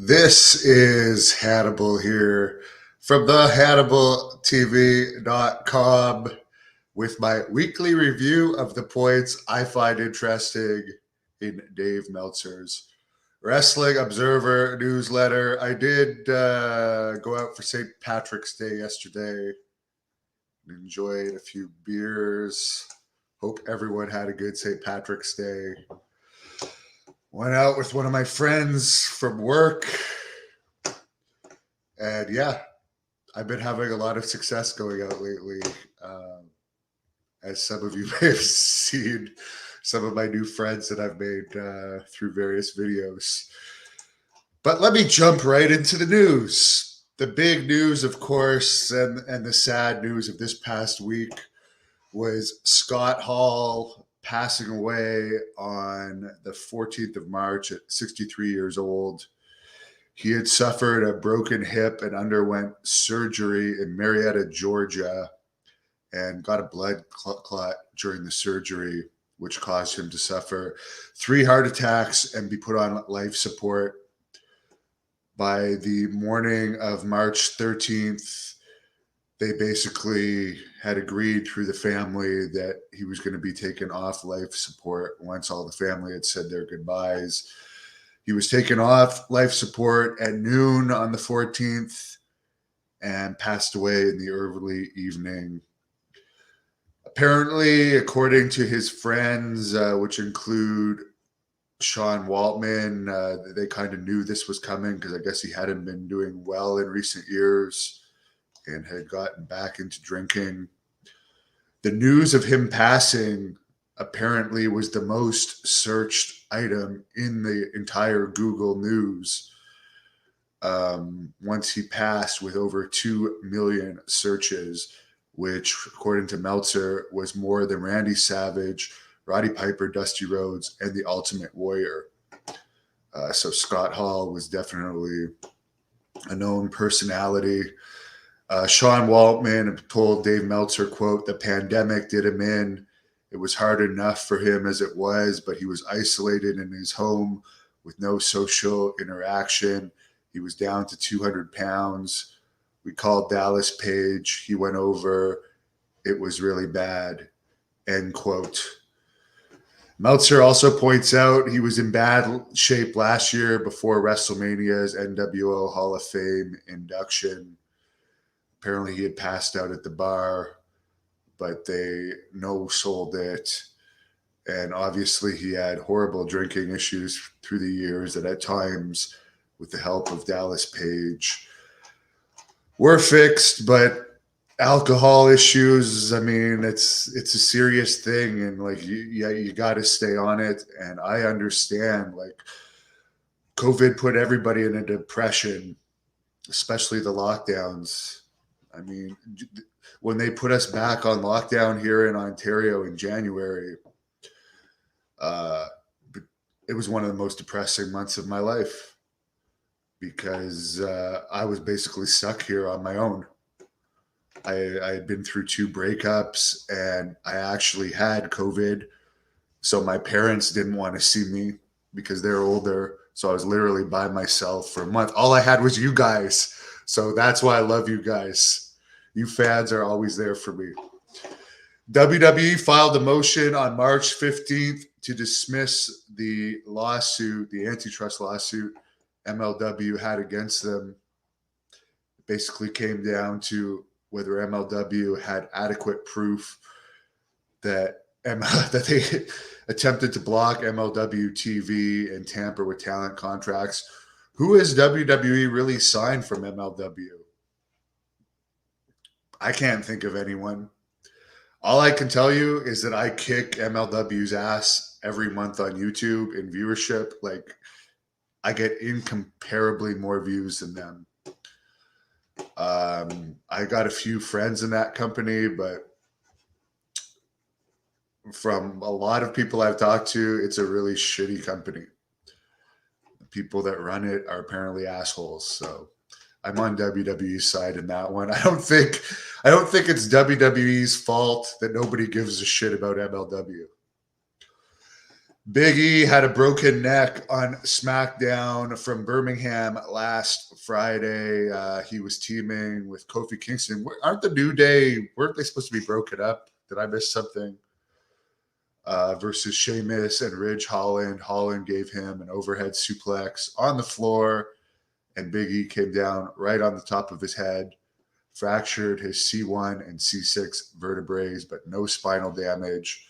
This is Hannibal here from the HannibalTV.com with my weekly review of the points I find interesting in Dave Meltzer's Wrestling Observer newsletter. I did go out for St. Patrick's Day yesterday and enjoyed a few beers. Hope everyone had a good St. Patrick's Day. Went out with one of my friends from work. And yeah, I've been having a lot of success going out lately. As some of you may have seen, some of my new friends that I've made through various videos. But let me jump right into the news. The big news, of course, and the sad news of this past week was Scott Hall passing away on the 14th of March at 63 years old. He had suffered a broken hip and underwent surgery in Marietta, Georgia, and got a blood clot during the surgery, which caused him to suffer 3 heart attacks and be put on life support. By the morning of March 13th, they basically had agreed through the family that he was going to be taken off life support once all the family had said their goodbyes. He was taken off life support at noon on the 14th and passed away in the early evening. Apparently, according to his friends, which include Sean Waltman, they kind of knew this was coming because I guess he hadn't been doing well in recent years and had gotten back into drinking. The news of him passing apparently was the most searched item in the entire Google News once he passed, with over 2 million searches, which, according to Meltzer, was more than Randy Savage, Roddy Piper, Dusty Rhodes, and The Ultimate Warrior. So Scott Hall was definitely a known personality. Sean Waltman told Dave Meltzer, quote, "The pandemic did him in. It was hard enough for him as it was, but he was isolated in his home with no social interaction. He was down to 200 pounds. We called Dallas Page. He went over. It was really bad," end quote. Meltzer also points out he was in bad shape last year before WrestleMania's NWO Hall of Fame induction. Apparently he had passed out at the bar, but they no-sold it. And obviously he had horrible drinking issues through the years that at times, with the help of Dallas Page, were fixed. But alcohol issues, I mean, it's a serious thing. And like, you got to stay on it. And I understand, like, COVID put everybody in a depression, especially the lockdowns. I mean, when they put us back on lockdown here in Ontario in January, it was one of the most depressing months of my life because I was basically stuck here on my own. I had been through 2 breakups and I actually had COVID. So my parents didn't want to see me because they're older. So I was literally by myself for a month. All I had was you guys. So that's why I love you guys. You fans are always there for me. WWE filed a motion on March 15th to dismiss the lawsuit, the antitrust lawsuit MLW had against them. It basically came down to whether MLW had adequate proof that they attempted to block MLW TV and tamper with talent contracts. Who has WWE really signed from MLW? I can't think of anyone. All I can tell you is that I kick MLW's ass every month on YouTube in viewership. Like, I get incomparably more views than them. I got a few friends in that company, but from a lot of people I've talked to, it's a really shitty company. The people that run it are apparently assholes. So I'm on WWE's side in that one. I don't think it's WWE's fault that nobody gives a shit about MLW. Big E had a broken neck on SmackDown from Birmingham last Friday. He was teaming with Kofi Kingston. Aren't the New Day, weren't they supposed to be broken up? Did I miss something? Versus Sheamus and Ridge Holland. Holland gave him an overhead suplex on the floor, and Big E came down right on the top of his head, fractured his C1 and C6 vertebrae, but no spinal damage.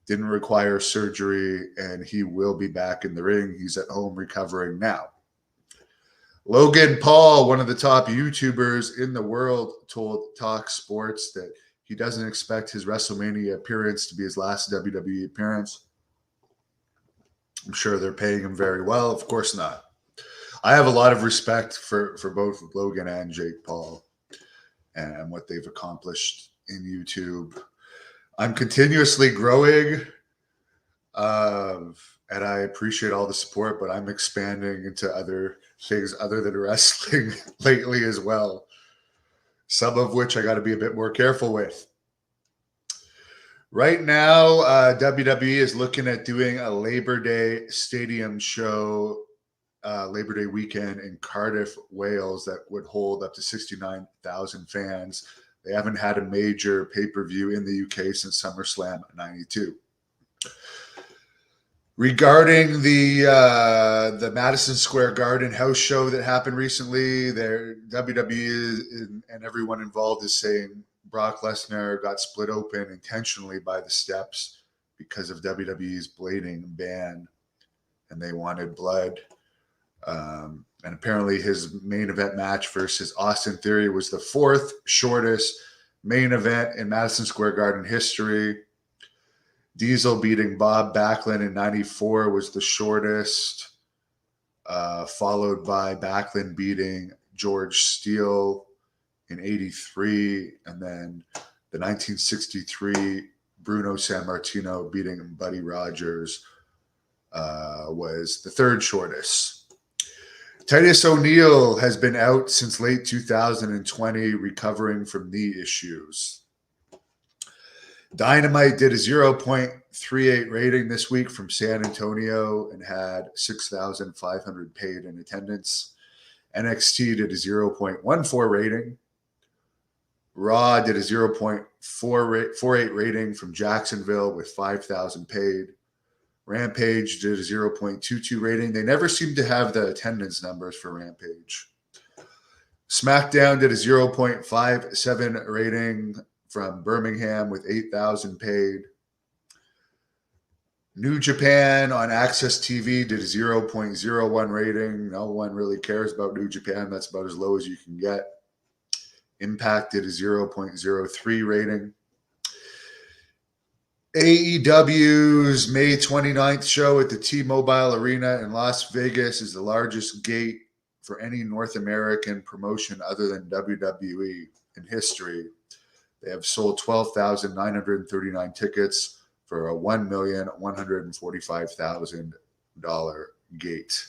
Didn't require surgery, and he will be back in the ring. He's at home recovering now. Logan Paul, one of the top YouTubers in the world, told Talk Sports that he doesn't expect his WrestleMania appearance to be his last WWE appearance. I'm sure they're paying him very well. Of course not. I have a lot of respect for both Logan and Jake Paul and what they've accomplished in YouTube. I'm continuously growing, and I appreciate all the support, but I'm expanding into other things other than wrestling lately as well, some of which I got to be a bit more careful with. Right now, WWE is looking at doing a Labor Day stadium show, Labor Day weekend in Cardiff, Wales, that would hold up to 69,000 fans. They haven't had a major pay-per-view in the UK since SummerSlam '92. Regarding the Madison Square Garden house show that happened recently, WWE and everyone involved is saying Brock Lesnar got split open intentionally by the steps because of WWE's blading ban, and they wanted blood. And apparently his main event match versus Austin Theory was the fourth shortest main event in Madison Square Garden history. Diesel beating Bob Backlund in '94 was the shortest, followed by Backlund beating George Steele in '83, and then the 1963 Bruno Sammartino beating Buddy Rogers was the third shortest. Titus O'Neil has been out since late 2020, recovering from knee issues. Dynamite did a 0.38 rating this week from San Antonio and had 6,500 paid in attendance. NXT did a 0.14 rating. Raw did a 0.48 rating from Jacksonville with 5,000 paid. Rampage did a 0.22 rating. They never seem to have the attendance numbers for Rampage. SmackDown did a 0.57 rating from Birmingham with 8,000 paid. New Japan on Access TV did a 0.01 rating. No one really cares about New Japan. That's about as low as you can get. Impact did a 0.03 rating. AEW's May 29th show at the T-Mobile Arena in Las Vegas is the largest gate for any North American promotion other than WWE in history. They have sold 12,939 tickets for a $1,145,000 gate.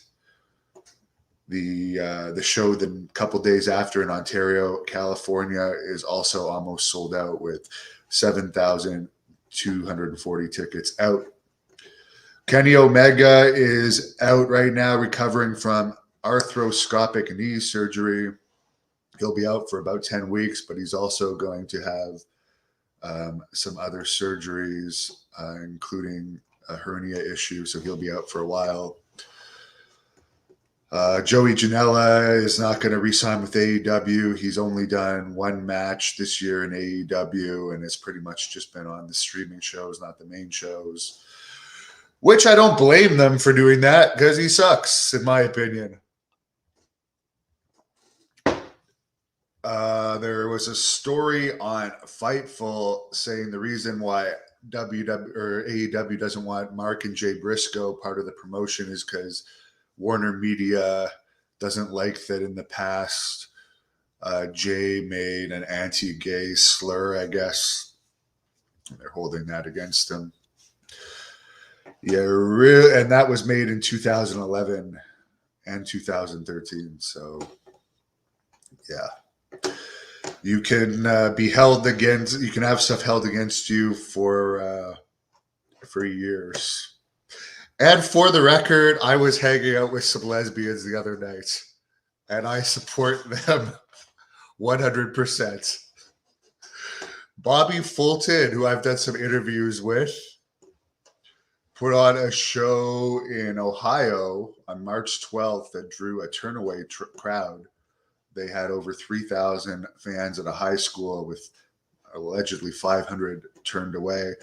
The show the couple days after in Ontario, California is also almost sold out with 7,240 tickets out. Kenny Omega is out right now recovering from arthroscopic knee surgery. He'll be out for about 10 weeks, but he's also going to have some other surgeries, including a hernia issue, so he'll be out for a while. Joey Janela is not going to re-sign with AEW. He's only done one match this year in AEW, and it's pretty much just been on the streaming shows, not the main shows, which I don't blame them for doing that because he sucks, in my opinion. There was a story on Fightful saying the reason why AEW doesn't want Mark and Jay Briscoe part of the promotion is because Warner Media doesn't like that in the past Jay made an anti-gay slur, I guess. They're holding that against him. Yeah, and that was made in 2011 and 2013. So, yeah. You can be held against. You can have stuff held against you for years. And for the record, I was hanging out with some lesbians the other night, and I support them 100%. Bobby Fulton, who I've done some interviews with, put on a show in Ohio on March 12th that drew a turnaway crowd. They had over 3,000 fans at a high school, with allegedly 500 turned away.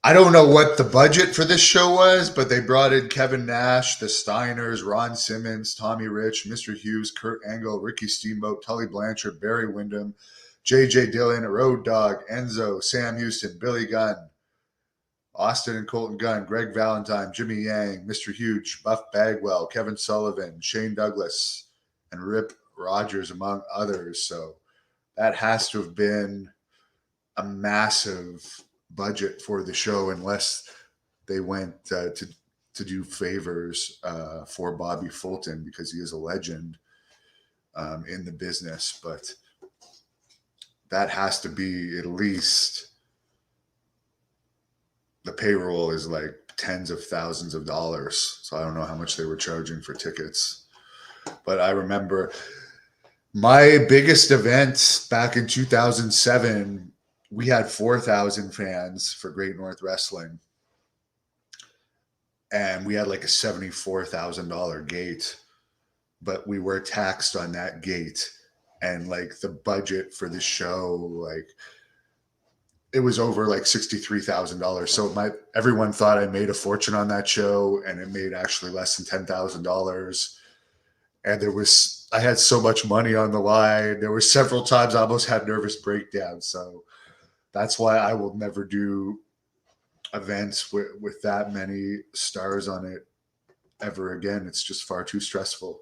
I don't know what the budget for this show was, but they brought in Kevin Nash, the Steiners, Ron Simmons, Tommy Rich, Mr. Hughes, Kurt Angle, Ricky Steamboat, Tully Blanchard, Barry Windham, J.J. Dillon, Road Dogg, Enzo, Sam Houston, Billy Gunn, Austin and Colton Gunn, Greg Valentine, Jimmy Yang, Mr. Huge, Buff Bagwell, Kevin Sullivan, Shane Douglas, and Rip Rogers, among others. So that has to have been a massive budget for the show, unless they went to do favors for Bobby Fulton, because he is a legend in the business. But that has to be at least, the payroll is like tens of thousands of dollars. So I don't know how much they were charging for tickets. But I remember my biggest event back in 2007, we had 4,000 fans for Great North Wrestling. And we had like a $74,000 gate, but we were taxed on that gate. And like the budget for the show, like it was over like $63,000. So everyone thought I made a fortune on that show, and it made actually less than $10,000. And I had so much money on the line. There were several times I almost had nervous breakdowns. So that's why I will never do events with that many stars on it ever again. It's just far too stressful.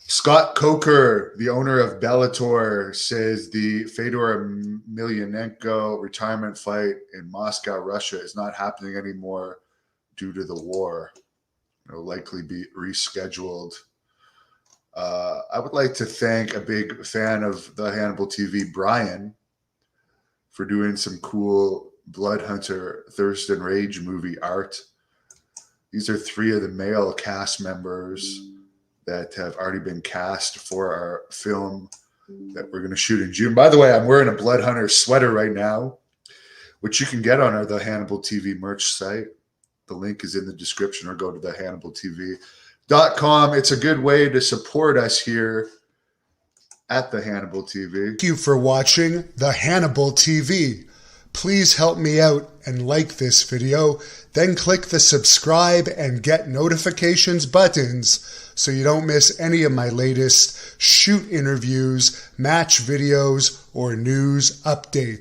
Scott Coker, the owner of Bellator, says the Fedor Emelianenko retirement fight in Moscow, Russia is not happening anymore due to the war. It will likely be rescheduled. I would like to thank a big fan of the Hannibal TV, Brian, for doing some cool Blood Hunter Thirst and Rage movie art. These are 3 of the male cast members that have already been cast for our film that we're going to shoot in June. By the way, I'm wearing a Blood Hunter sweater right now, which you can get on the Hannibal TV merch site. The link is in the description, or go to thehannibaltv.com. It's a good way to support us here at the Hannibal TV. Thank you for watching the Hannibal TV. Please help me out and like this video, then click the subscribe and get notifications buttons so you don't miss any of my latest shoot interviews, match videos, or news updates.